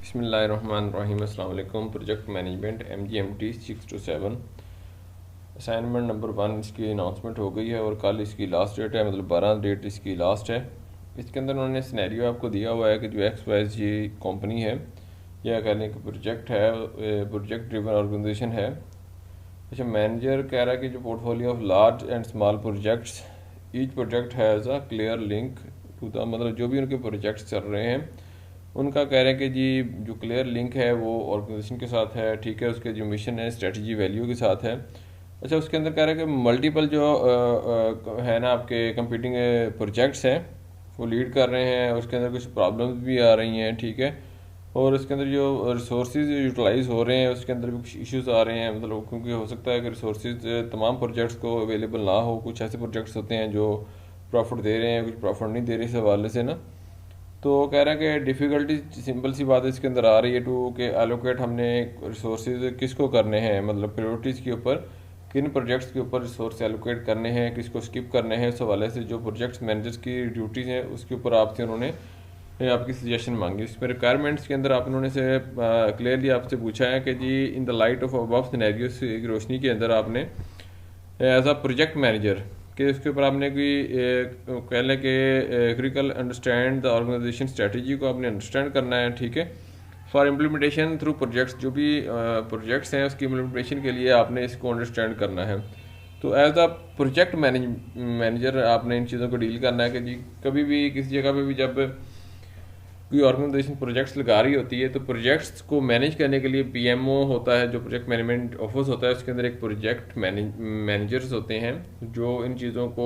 बिस्मिल्लाहिर्रहमानिर्रहीम। अस्सलाम वालेकुम। Project management MGMT 6 to 7 assignment number 1 इसकी अनाउंसमेंट हो गई है और कल इसकी लास्ट डेट है, मतलब 12 डेट इसकी लास्ट है। इसके अंदर उन्होंने सिनेरियो आपको दिया हुआ है कि जो XYZ कंपनी है या कह लें कि प्रोजेक्ट है, प्रोजेक्ट ड्रिवन ऑर्गेनाइजेशन है। अच्छा, मैनेजर कह रहा है कि जो portfolio of large and small projects, each project has a clear link to the, मतलब जो भी उनके प्रोजेक्ट्स चल रहे हैं उनका कह रहे हैं कि जी जो क्लियर लिंक है वो ऑर्गेनाइजेशन के साथ है, ठीक है। उसके जो मिशन है, स्ट्रेटजी, वैल्यू के साथ है। अच्छा, उसके अंदर कह रहे हैं कि मल्टीपल जो है ना आपके कंपीटिंग प्रोजेक्ट्स हैं वो लीड कर रहे हैं, उसके अंदर कुछ प्रॉब्लम्स भी आ रही हैं, ठीक है। और उसके अंदर जो रिसोर्सेज यूटिलाइज हो रहे हैं उसके अंदर भी कुछ इश्यूज आ रहे हैं, मतलब क्योंकि हो सकता है कि रिसोर्सेज तमाम प्रोजेक्ट्स को अवेलेबल ना हो। कुछ ऐसे प्रोजेक्ट्स होते हैं जो प्रॉफिट दे रहे हैं, कुछ प्रॉफिट नहीं दे रहे, इस हवाले से ना तो कह रहा है कि डिफ़िकल्टी सिंपल सी बात है इसके अंदर आ रही है टू के एलोकेट हमने रिसोर्सेज किसको करने हैं, मतलब प्रायोरिटीज़ के ऊपर किन प्रोजेक्ट्स के ऊपर रिसोर्स एलोकेट करने हैं, किसको स्किप करने हैं। इस हवाले से जो प्रोजेक्ट्स मैनेजर्स की ड्यूटीज़ हैं उसके ऊपर आपसे उन्होंने आपकी सजेशन मांगी। इसमें रिक्वायरमेंट्स के अंदर आप उन्होंने से क्लियरली आपसे पूछा है कि जी in the light of above scenarios की रोशनी के अंदर आपने एज अ प्रोजेक्ट मैनेजर कि उसके ऊपर आपने कोई कह लें कि critical understand the organisation strategy को आपने अंडरस्टैंड करना है, ठीक है। फॉर इम्प्लीमेंटेशन थ्रू प्रोजेक्ट्स, जो भी प्रोजेक्ट्स हैं उसकी इम्प्लीमेंटेशन के लिए आपने इसको अंडरस्टैंड करना है। तो एज अ प्रोजेक्ट मैनेजर आपने इन चीज़ों को डील करना है कि जी कभी भी किसी जगह पे भी जब कोई ऑर्गेनाइजेशन प्रोजेक्ट्स लगा रही होती है तो प्रोजेक्ट्स को मैनेज करने के लिए PMO होता है, जो प्रोजेक्ट मैनेजमेंट ऑफिस होता है। उसके अंदर एक प्रोजेक्ट मैनेजर्स होते हैं जो इन चीज़ों को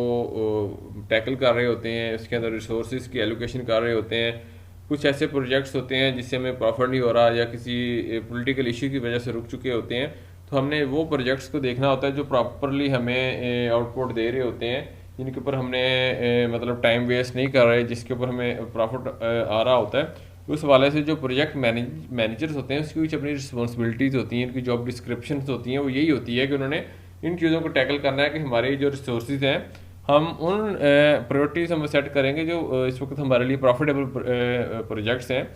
टैकल कर रहे होते हैं, इसके अंदर रिसोर्सेज की एलोकेशन कर रहे होते हैं। कुछ ऐसे प्रोजेक्ट्स होते हैं जिससे हमें प्रॉफिट नहीं हो रहा या किसी पॉलिटिकल इशू की वजह से रुक चुके होते हैं, तो हमने वो प्रोजेक्ट्स को देखना होता है जो प्रॉपरली हमें आउटपुट दे रहे होते हैं, जिनके ऊपर हमने मतलब टाइम वेस्ट नहीं कर रहे, जिसके ऊपर हमें प्रॉफिट आ रहा होता है। उस हवाले से जो प्रोजेक्ट मैनेजर्स होते हैं उसकी कुछ अपनी रिस्पॉन्सिबिलिटीज़ होती हैं, इनकी जॉब डिस्क्रिप्शन होती हैं, वो यही होती है कि उन्होंने इन चीज़ों को टैकल करना है कि हमारे जो रिसोर्सेज हैं हम उन प्रायोरिटीज़ हम सेट करेंगे जो इस वक्त हमारे लिए प्रॉफिटेबल प्रोजेक्ट्स हैं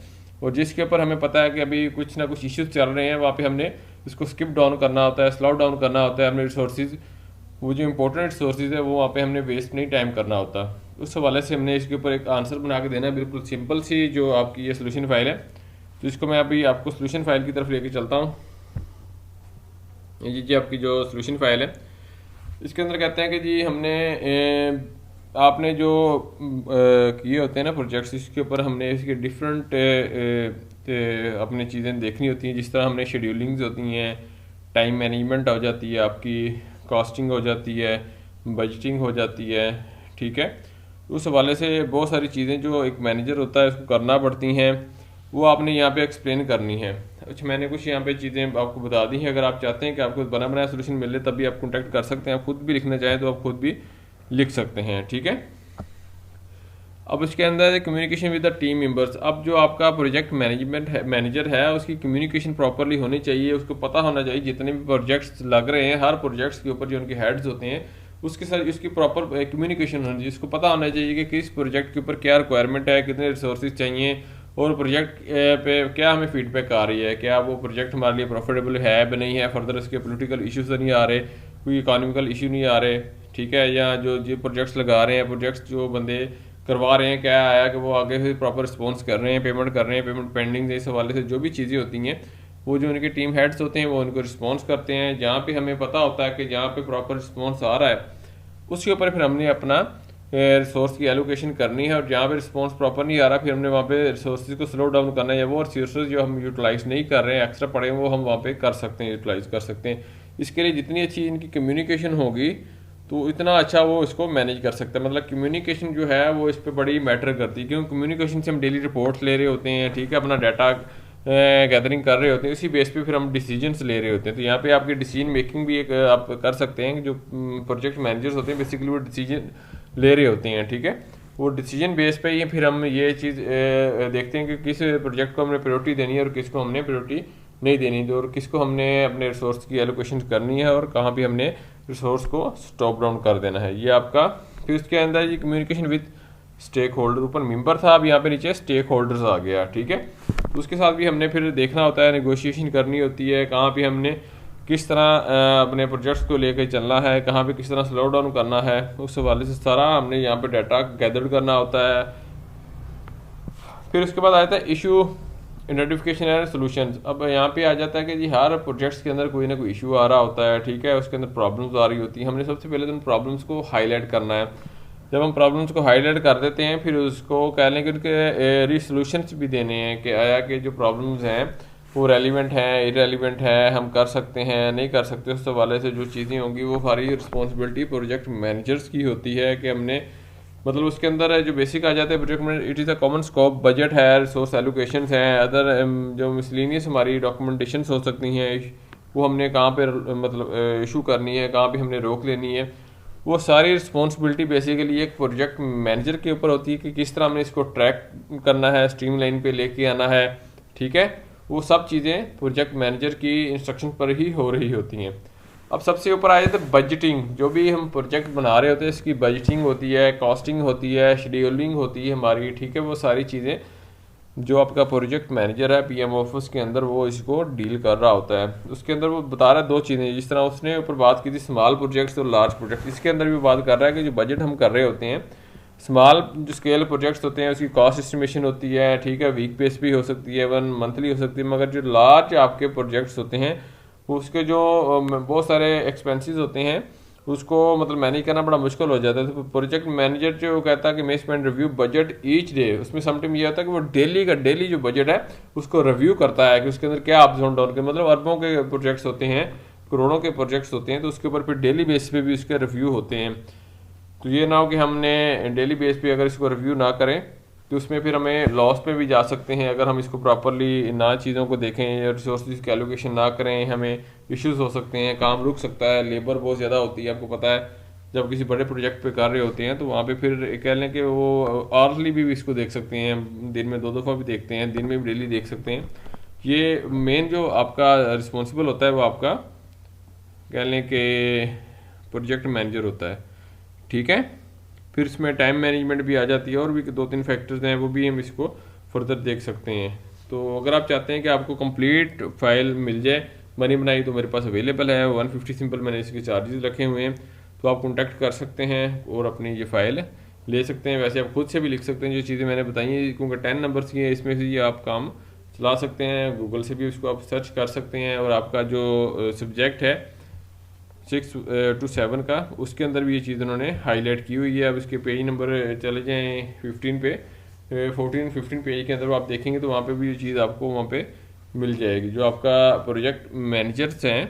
और जिसके ऊपर हमें पता है कि अभी कुछ ना कुछ इश्यूज चल रहे हैं, वहाँ पे हमने इसको स्किप डाउन करना होता है, स्लो डाउन करना होता है। हमने रिसोर्सेज, वो जो इंपॉर्टेंट रिसोर्सेज है वो वहाँ पे हमने वेस्ट नहीं टाइम करना होता। उस हवाले से हमने इसके ऊपर एक आंसर बना के देना है, बिल्कुल सिंपल सी जो आपकी ये सोल्यूशन फाइल है। तो इसको मैं अभी आपको सोल्यूशन फाइल की तरफ लेके चलता हूँ। ये जी आपकी जो सोल्यूशन फाइल है इसके अंदर कहते हैं कि जी हमने आपने जो किए होते हैं ना प्रोजेक्ट्स, इसके ऊपर हमने इसके डिफरेंट अपनी चीज़ें देखनी होती हैं। जिस तरह हमने शेड्यूलिंग्स होती हैं, टाइम मैनेजमेंट हो जाती है, आपकी कॉस्टिंग हो जाती है, बजटिंग हो जाती है, ठीक है। उस हवाले से बहुत सारी चीज़ें जो एक मैनेजर होता है उसको करना पड़ती हैं, वो आपने यहाँ पे एक्सप्लेन करनी है। अच्छा, मैंने कुछ यहाँ पे चीज़ें आपको बता दी हैं। अगर आप चाहते हैं कि आपको बना बनाया सोल्यूशन मिले तब भी आप कॉन्टैक्ट कर सकते हैं। आप खुद भी लिखना चाहें तो आप खुद भी लिख सकते हैं, ठीक है। अब इसके अंदर communication with the team members. अब जो आपका प्रोजेक्ट मैनेजर है उसकी कम्युनिकेशन प्रॉपरली होनी चाहिए, उसको पता होना चाहिए जितने भी प्रोजेक्ट्स लग रहे हैं हर प्रोजेक्ट्स के ऊपर जो उनके हेड्स होते हैं उसके साथ उसकी प्रॉपर कम्युनिकेशन होनी चाहिए। उसको पता होना चाहिए कि किस प्रोजेक्ट के ऊपर क्या रिक्वायरमेंट है, कितने रिसोर्सेज चाहिए और प्रोजेक्ट पे क्या हमें फीडबैक आ रही है, क्या वो प्रोजेक्ट हमारे लिए प्रॉफिटेबल है या नहीं है, फर्दर इसके पॉलिटिकल इश्यूज तो नहीं आ रहे, कोई इकोनॉमिकल इशू नहीं आ रहे, ठीक है। या जो प्रोजेक्ट्स लगा रहे हैं, प्रोजेक्ट्स जो बंदे करवा रहे हैं, क्या आया कि वो आगे से प्रॉपर रिस्पॉन्स कर रहे हैं, पेमेंट कर रहे हैं, पेमेंट पेंडिंग है। इस हवाले से जो भी चीज़ें होती हैं वो जो उनके टीम हेड्स होते हैं वो उनको रिस्पॉन्स करते हैं। जहाँ पे हमें पता होता है कि जहाँ पे प्रॉपर रिस्पॉन्स आ रहा है उसके ऊपर फिर हमने अपना रिसोर्स की एलोकेशन करनी है, और जहाँ पे रिस्पॉन्स प्रॉपर नहीं आ रहा फिर हमने वहाँ पे रिसोर्सेज को स्लो डाउन करना है, या वो रिसोर्सेज जो हम यूटिलाइज नहीं कर रहे हैं एक्स्ट्रा पड़े हैं वो हम वहाँ पे कर सकते हैं, यूटिलाइज कर सकते हैं। इसके लिए जितनी अच्छी इनकी कम्युनिकेशन होगी तो इतना अच्छा वो इसको मैनेज कर सकता है। मतलब कम्युनिकेशन जो है वो इस पर बड़ी मैटर करती है, क्योंकि कम्युनिकेशन से हम डेली रिपोर्ट्स ले रहे होते हैं, ठीक है, अपना डाटा गैदरिंग कर रहे होते हैं, इसी बेस पे फिर हम डिसीजंस ले रहे होते हैं। तो यहाँ पे आपकी डिसीजन मेकिंग भी एक आप कर सकते हैं। जो प्रोजेक्ट मैनेजर्स होते हैं बेसिकली वो डिसीजन ले रहे होते हैं, ठीक है। वो डिसीजन बेस पे ही फिर हम ये चीज़ देखते हैं कि किस प्रोजेक्ट को हमने प्रायोरिटी देनी है और किसको हमने प्रायोरिटी नहीं देनी, और किसको हमने अपने रिसोर्स की एलोकेशन करनी है और कहाँ पे हमने रिसोर्स को स्टॉप डाउन कर देना है। ये आपका फिर उसके अंदर ये कम्युनिकेशन विद स्टेक होल्डर, ऊपर मेंबर था, अब यहाँ पे नीचे स्टेक होल्डर्स आ गया, ठीक है। तो उसके साथ भी हमने फिर देखना होता है, नेगोशिएशन करनी होती है, कहाँ पे हमने किस तरह अपने प्रोजेक्ट्स को लेकर चलना है, कहाँ पे किस तरह स्लो डाउन करना है, उस हवाले से सारा हमने यहाँ पे डाटा गैदर करना होता है। फिर उसके बाद आ जाता है इशू आइडेंटिफिकेशन एंड सॉल्यूशंस। अब यहाँ पे आ जाता है कि जी हर प्रोजेक्ट्स के अंदर कोई ना कोई इशू आ रहा होता है, ठीक है, उसके अंदर प्रॉब्लम्स आ रही होती है। हमने सबसे पहले तो उन प्रॉब्लम्स को हाईलाइट करना है। जब हम प्रॉब्लम्स को हाईलाइट कर देते हैं, फिर उसको कह लें कि उनके रिसोल्यूशंस भी देने हैं कि आया कि जो प्रॉब्लम्स हैं वो रेलिवेंट हैं, इरेलीवेंट है, हम कर सकते हैं, नहीं कर सकते। उस हवाले से जो चीज़ें होंगी वो सारी रिस्पॉन्सिबिलिटी प्रोजेक्ट मैनेजर्स की होती है कि हमने मतलब उसके अंदर जो बेसिक आ जाता है प्रोजेक्ट में, it is a common scope, budget है, रिसोर्स एलोकेशन हैं, अदर जो मिसलिनियस हमारी डॉक्यूमेंटेशन हो सकती हैं, वो हमने कहाँ पे मतलब इशू करनी है, कहाँ पे हमने रोक लेनी है, वो सारी रिस्पॉन्सिबिलिटी बेसिकली एक प्रोजेक्ट मैनेजर के ऊपर होती है कि किस तरह हमने इसको ट्रैक करना है, स्ट्रीम लाइन पर लेके आना है, ठीक है। वो सब चीज़ें प्रोजेक्ट मैनेजर की इंस्ट्रक्शन पर ही हो रही होती हैं। अब सबसे ऊपर आए तो बजटिंग, जो भी हम प्रोजेक्ट बना रहे होते हैं इसकी बजटिंग होती है, कॉस्टिंग होती है, शेड्यूलिंग होती है हमारी, ठीक है। वो सारी चीज़ें जो आपका प्रोजेक्ट मैनेजर है पीएम ऑफिस के अंदर वो इसको डील कर रहा होता है। उसके अंदर वो बता रहा है दो चीज़ें, जिस तरह उसने ऊपर बात की थी स्मॉल प्रोजेक्ट्स और लार्ज प्रोजेक्ट, इसके अंदर भी बात कर रहा है कि जो बजट हम कर रहे होते हैं, स्मॉल जो स्केल प्रोजेक्ट्स होते हैं उसकी कॉस्ट एस्टिमेशन होती है, ठीक है, वीक बेस भी हो सकती है, वन मंथली हो सकती है। मगर जो लार्ज आपके प्रोजेक्ट्स होते हैं उसके जो बहुत सारे एक्सपेंसेस होते हैं उसको मतलब मैनेज करना बड़ा मुश्किल हो जाता है। तो प्रोजेक्ट मैनेजर जो कहता है कि may spend review budget each day, उसमें समटाइम ये होता है कि वो डेली जो बजट है उसको रिव्यू करता है कि उसके अंदर क्या अप डाउन के मतलब अरबों के प्रोजेक्ट्स होते हैं, करोड़ों के प्रोजेक्ट्स होते हैं, तो उसके ऊपर फिर डेली बेस पे भी उसके रिव्यू होते हैं। तो ये ना हो कि हमने डेली बेस पे अगर इसको रिव्यू ना करें तो उसमें फिर हमें लॉस पे भी जा सकते हैं अगर हम इसको प्रॉपरली ना चीज़ों को देखें या रिसोर्सेज की एलोकेशन ना करें, हमें इश्यूज हो सकते हैं, काम रुक सकता है, लेबर बहुत ज़्यादा होती है। आपको पता है जब किसी बड़े प्रोजेक्ट पे कर रहे होते हैं तो वहाँ पे फिर कह लें कि वो आर्ली भी इसको देख सकते हैं, दिन में 2 दफ़ा भी देखते हैं, दिन में भी डेली देख सकते हैं। ये मेन जो आपका रिस्पॉन्सिबल होता है वो आपका कह लें कि प्रोजेक्ट मैनेजर होता है, ठीक है। फिर इसमें टाइम मैनेजमेंट भी आ जाती है और भी 2-3 फैक्टर्स हैं, वो भी हम इसको फर्दर देख सकते हैं। तो अगर आप चाहते हैं कि आपको कंप्लीट फाइल मिल जाए बनी बनाई तो मेरे पास अवेलेबल है, 150 सिंपल मैंने इसके चार्जेस रखे हुए हैं, तो आप कॉन्टैक्ट कर सकते हैं और अपनी ये फ़ाइल ले सकते हैं। वैसे आप खुद से भी लिख सकते हैं जो चीज़ें मैंने बताई हैं, क्योंकि 10 नंबर्स की है, इसमें से ये आप काम चला सकते हैं, गूगल से भी उसको आप सर्च कर सकते हैं। और आपका जो सब्जेक्ट है 6 to 7 का, उसके अंदर भी ये चीज़ उन्होंने हाईलाइट की हुई है। अब इसके पेज नंबर चले जाएँ 15 पे, 14-15 पेज के अंदर आप देखेंगे तो वहाँ पे भी ये चीज़ आपको वहाँ पे मिल जाएगी। जो आपका प्रोजेक्ट मैनेजर्स हैं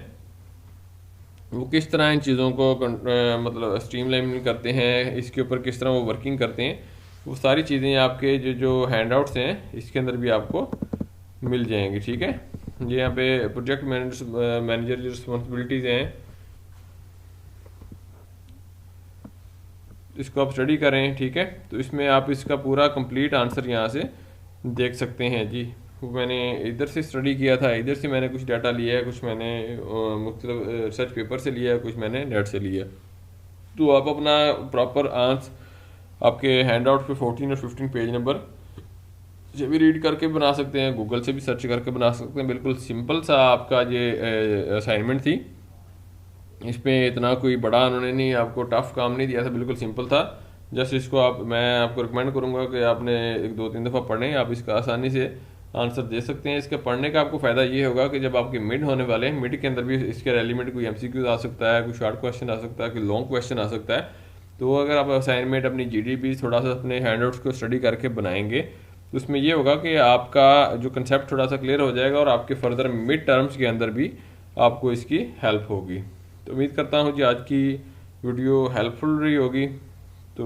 वो किस तरह इन चीज़ों को मतलब स्ट्रीमलाइन करते हैं, इसके ऊपर किस तरह वो वर्किंग करते हैं, वो सारी चीज़ें आपके जो हैंड आउट्स हैं इसके अंदर भी आपको मिल जाएंगी, ठीक है। ये यहाँ पे प्रोजेक्ट मैनेजर जो रिस्पॉन्सिबिलिटीज़ हैं इसको आप स्टडी करें, ठीक है। तो इसमें आप इसका पूरा कंप्लीट आंसर यहाँ से देख सकते हैं जी। मैंने इधर से स्टडी किया था, इधर से मैंने कुछ डाटा लिया है, कुछ मैंने मुख्तलिफ रिसर्च पेपर से लिया है, कुछ मैंने नेट से लिया। तो आप अपना प्रॉपर आंसर आपके हैंड आउट पे 14 और 15 पेज नंबर से भी रीड करके बना सकते हैं, गूगल से भी सर्च करके बना सकते हैं। बिल्कुल सिंपल सा आपका ये असाइनमेंट थी, इसमें इतना कोई बड़ा उन्होंने नहीं आपको टफ काम नहीं दिया था, बिल्कुल सिंपल था। जस्ट इसको मैं आपको रिकमेंड करूँगा कि आपने 1-2-3 दफ़ा पढ़ें, आप इसका आसानी से आंसर दे सकते हैं। इसके पढ़ने का आपको फ़ायदा ये होगा कि जब आपके मिड होने वाले हैं, मिड के अंदर भी इसके रेलिवेंट कोई MCQ आ सकता है, कोई शॉर्ट क्वेश्चन आ सकता है, कोई लॉन्ग क्वेश्चन आ सकता है। तो अगर आप असाइनमेंट अपनी GDP थोड़ा सा अपने हैंडआउट्स को स्टडी करके बनाएंगे तो उसमें ये होगा कि आपका जो कंसेप्ट थोड़ा सा क्लियर हो जाएगा और आपके फर्दर मिड टर्म्स के अंदर भी आपको इसकी हेल्प होगी। तो उम्मीद करता हूँ कि आज की वीडियो हेल्पफुल रही होगी। तो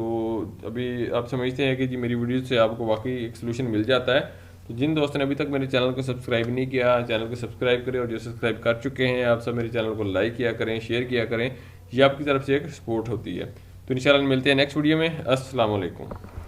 अभी आप समझते हैं कि जी मेरी वीडियो से आपको वाकई एक सोल्यूशन मिल जाता है। तो जिन दोस्तों ने अभी तक मेरे चैनल को सब्सक्राइब नहीं किया, चैनल को सब्सक्राइब करें, और जो सब्सक्राइब कर चुके हैं आप सब मेरे चैनल को लाइक किया करें, शेयर किया करें, ये आपकी तरफ से एक सपोर्ट होती है। तो इंशाल्लाह मिलते हैं नेक्स्ट वीडियो में। अस्सलाम वालेकुम।